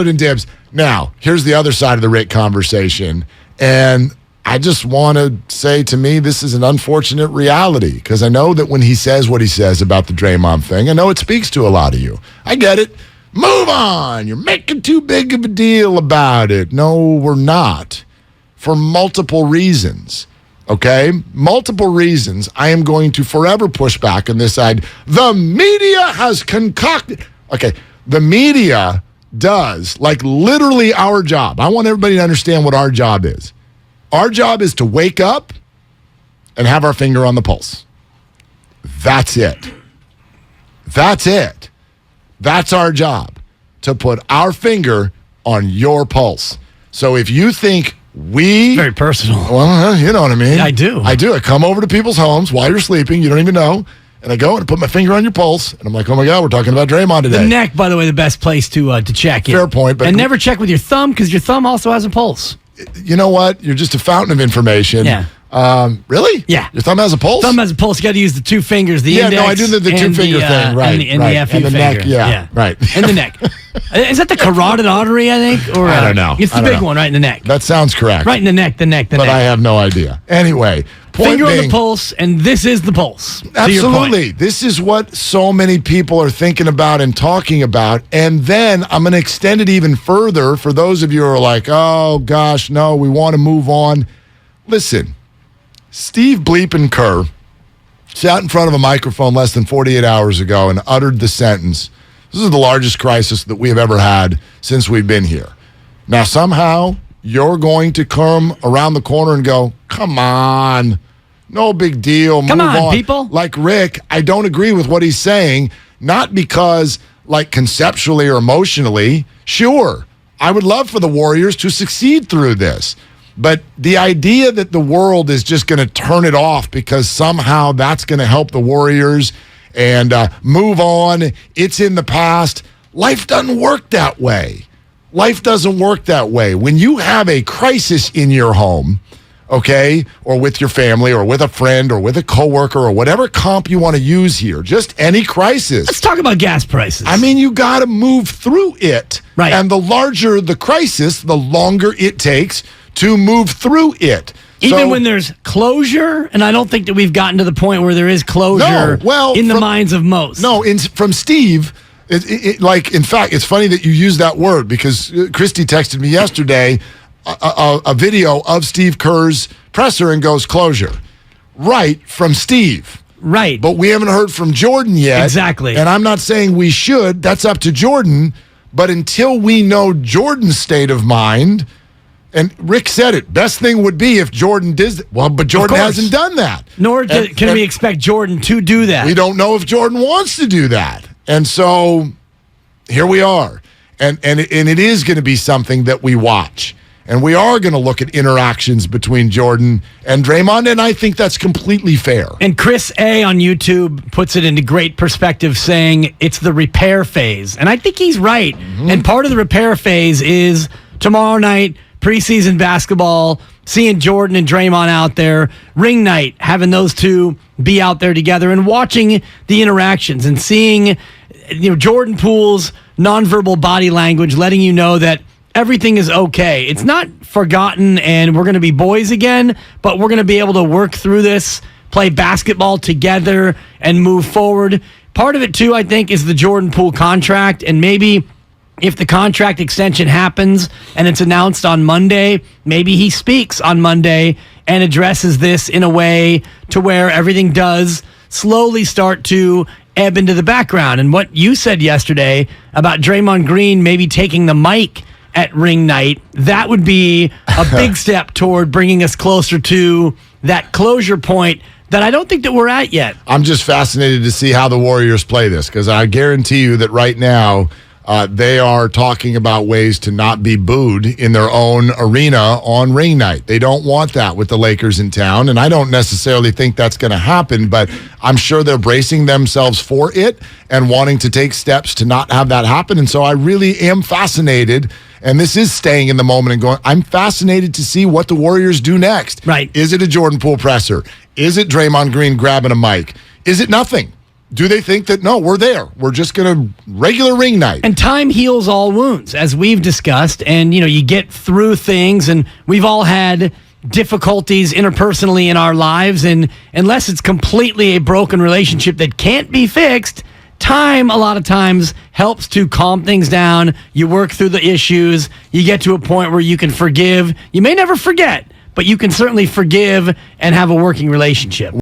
and dibs. Now, here's the other side of the Rick conversation. And I just want to say, to me, this is an unfortunate reality because I know that when he says what he says about the Draymond thing, I know it speaks to a lot of you. I get it. Move on. You're making too big of a deal about it. No, we're not. For multiple reasons. Okay? Multiple reasons. I am going to forever push back on this side. The media has concocted. Okay. The media does, like literally our job. I want everybody to understand what our job is. Our job is to wake up and have our finger on the pulse. That's it. That's it. That's our job, to put our finger on your pulse. So if you think very personal. Well, you know what I mean. Yeah, I do. I come over to people's homes while you're sleeping. You don't even know. And I go and put my finger on your pulse, and I'm like, oh, my God, we're talking about Draymond today. The neck, by the way, the best place to check. Fair point. But and never check with your thumb, because your thumb also has a pulse. You know what? You're just a fountain of information. Yeah. Really? Yeah. Your thumb has a pulse? Thumb has a pulse. You got to use the two fingers, the index. Yeah, no, I do the two-finger thing. Right, and right. the FE and the finger. neck, yeah. Right. And the neck. Is that the carotid artery, I think? Or I don't know. It's the big one right in the neck. That sounds correct. Right in the neck, But I have no idea. Anyway, finger on the pulse, and this is the pulse. Absolutely. This is what so many people are thinking about and talking about. And then I'm going to extend it even further for those of you who are like, oh, gosh, no, we want to move on. Listen, Steve Bleepin Kerr sat in front of a microphone less than 48 hours ago and uttered the sentence, this is the largest crisis that we have ever had since we've been here. Now, somehow, you're going to come around the corner and go, come on, no big deal. Come move on, people. Like Rick, I don't agree with what he's saying, not because, like, conceptually or emotionally, sure, I would love for the Warriors to succeed through this. But the idea that the world is just going to turn it off because somehow that's going to help the Warriors and move on, it's in the past. Life doesn't work that way. Life doesn't work that way. When you have a crisis in your home, okay, or with your family or with a friend or with a coworker or whatever comp you want to use here, just any crisis. Let's talk about gas prices. I mean, you got to move through it. Right. And the larger the crisis, the longer it takes to move through it. Even when there's closure, and I don't think that we've gotten to the point where there is closure in the minds of most. No, from Steve, in fact, it's funny that you use that word because Christy texted me yesterday a video of Steve Kerr's presser and goes, closure. Right, from Steve. Right. But we haven't heard from Jordan yet. Exactly. And I'm not saying we should. That's up to Jordan. But until we know Jordan's state of mind, and Rick said it, best thing would be if Jordan did. Well, but Jordan hasn't done that. Nor can we expect Jordan to do that. We don't know if Jordan wants to do that. And so here we are. And it is going to be something that we watch. And we are going to look at interactions between Jordan and Draymond, and I think that's completely fair. And Chris A. on YouTube puts it into great perspective, saying it's the repair phase. And I think he's right. Mm-hmm. And part of the repair phase is tomorrow night, preseason basketball, seeing Jordan and Draymond out there, ring night, having those two be out there together and watching the interactions and seeing Jordan Poole's nonverbal body language, letting you know that everything is okay. It's not forgotten and we're going to be boys again, but we're going to be able to work through this, play basketball together, and move forward. Part of it, too, I think, is the Jordan Poole contract, and maybe if the contract extension happens and it's announced on Monday, maybe he speaks on Monday and addresses this in a way to where everything does slowly start to ebb into the background. And what you said yesterday about Draymond Green maybe taking the mic at ring night, that would be a big step toward bringing us closer to that closure point that I don't think that we're at yet. I'm just fascinated to see how the Warriors play this because I guarantee you that right now they are talking about ways to not be booed in their own arena on ring night. They don't want that with the Lakers in town, and I don't necessarily think that's going to happen, but I'm sure they're bracing themselves for it and wanting to take steps to not have that happen. And so I really am fascinated, and this is staying in the moment and going, I'm fascinated to see what the Warriors do next. Right. Is it a Jordan Poole presser? Is it Draymond Green grabbing a mic? Is it nothing? do they think that, no, we're there. We're just going to regular ring night. And time heals all wounds, as we've discussed. And, you get through things, and we've all had difficulties interpersonally in our lives. And unless it's completely a broken relationship that can't be fixed, time a lot of times helps to calm things down. You work through the issues. You get to a point where you can forgive. You may never forget, but you can certainly forgive and have a working relationship.